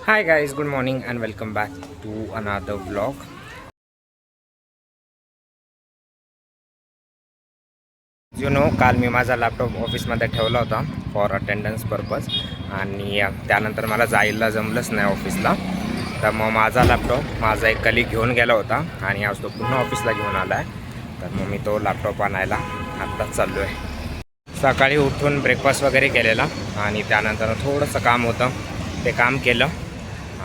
Hi guys, good morning and welcome back to another vlog. काल मी माझा laptop ऑफिसमध्ये ठेवला होता फॉर अटेंडन्स पर्पज आणि त्यानंतर मला जायला जमलंच नाही ऑफिसला. तर मग माझा एक कलीग घेऊन गेला होता आणि आज तो पुन्हा ऑफिसला घेऊन आला आहे. तर मग मी तो लॅपटॉप आणायला आत्ताच चाललो आहे. सकाळी उठून ब्रेकफास्ट वगैरे केलेला आणि त्यानंतर थोडंसं काम होतं, ते काम केलं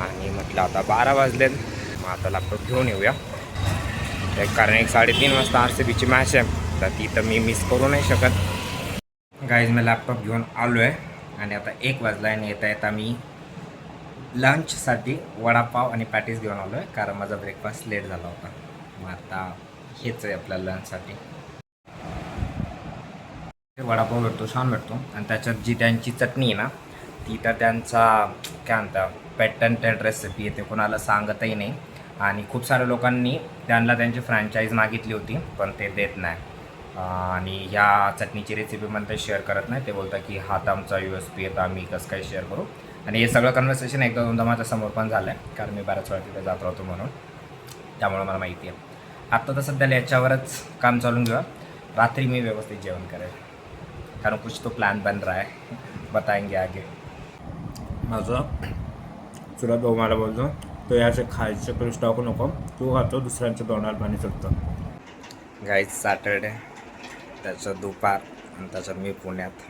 आणि म्हटलं आता 12 वाजलेत, मग आता लॅपटॉप घेऊन येऊया. कारण 3:30 वाजता RCBची मॅच आहे, तर ती तर मी मिस करू नाही शकत. गाईज मी लॅपटॉप घेऊन आलो आहे आणि आता 1 वाजला आहे आणि येता मी लंचसाठी वडापाव आणि पॅटीस घेऊन आलो आहे, कारण माझा ब्रेकफास्ट लेट झाला होता. मग आता हेच आहे आपल्या लंचसाठी. वडापाव भेटतो, छान भेटतो आणि त्याच्यात जी त्यांची चटणी आहे ना, ती तर त्यांचा काय म्हणतात पेटंटेड रेसिपी आहे, ते कोणाला सांगतही नाही. आणि खूप साऱ्या लोकांनी त्यांची फ्रँचाईज मागितली होती, पण ते देत नाही. आणि ह्या चटणीची रेसिपी पण ते शेअर करत नाही. ते बोलतात की हा तर आमचा USP आहे, तर आम्ही कसं काय शेअर करू. आणि हे सगळं कन्व्हर्सेशन एकदा दोनदा माझ्यासमोर पण झालं आहे, कारण मी बऱ्याच वेळा तिथे जात राहतो म्हणून, त्यामुळे मला माहिती आहे. आत्ता तर सध्याला याच्यावरच काम चालून घेऊया. रात्री मी व्यवस्थित जेवण करेल, कारण कुछ तो प्लान बन रहा है, बताएंगे आगे. माझं चुलत भाऊ मला बोलतो, तो याचे खायचे पैसे टाकू नको, तू खातो दुसऱ्यांच्या तोंडाला पाणी सुटतं. गाईज सॅटरडे, त्याचं दुपार आणि त्याच्यात मी पुण्यात.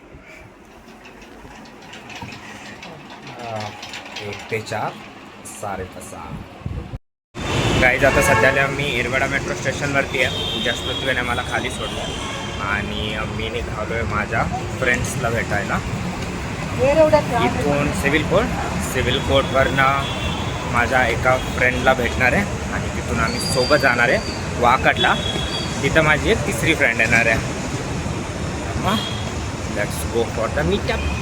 1 ते 4, 6:30. गाईज आता सध्याला मी इरवडा मेट्रो स्टेशनवरती आहे. जस्ट पृथ्वीने मला खाली सोडलं आणि मी निघालो आहे माझ्या फ्रेंड्सला भेटायला. इथून सिव्हिल कोर्टवरनं माझ्या एका फ्रेंडला भेटणार आहे आणि तिथून आम्ही सोबत जाणार आहे वाकडला. तिथं माझी एक तिसरी फ्रेंड येणार आहे. मग let's go for the meetup.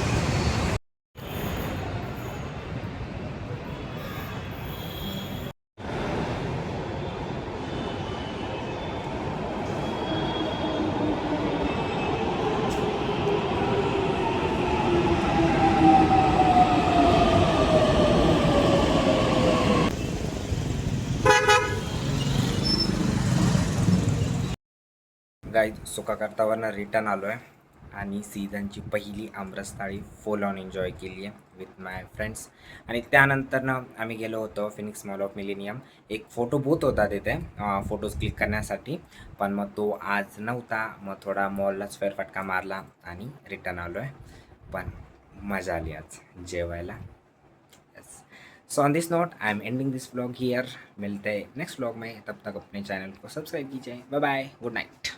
Guys सुका करतावरनं रिटर्न आलो आहे आणि सीझनची पहिली आमरस थाळी फुल ऑन एन्जॉय केली आहे विथ माय फ्रेंड्स. आणि त्यानंतरनं आम्ही गेलो होतो फिनिक्स मॉल ऑफ मिलेनियम. एक फोटो बूथ होता तिथे फोटोज क्लिक करण्यासाठी, पण मग तो आज नव्हता. मग थोडा मॉललाच फेरफटका मारला आणि रिटर्न आलो आहे. पण मजा आली आज जेवायला. So on this note I am ending this vlog here. मिलते हैं नेक्स्ट व्लॉग में, तब तक अपने चैनल को सब्सक्राइब कीजिए. Bye bye, good Knight.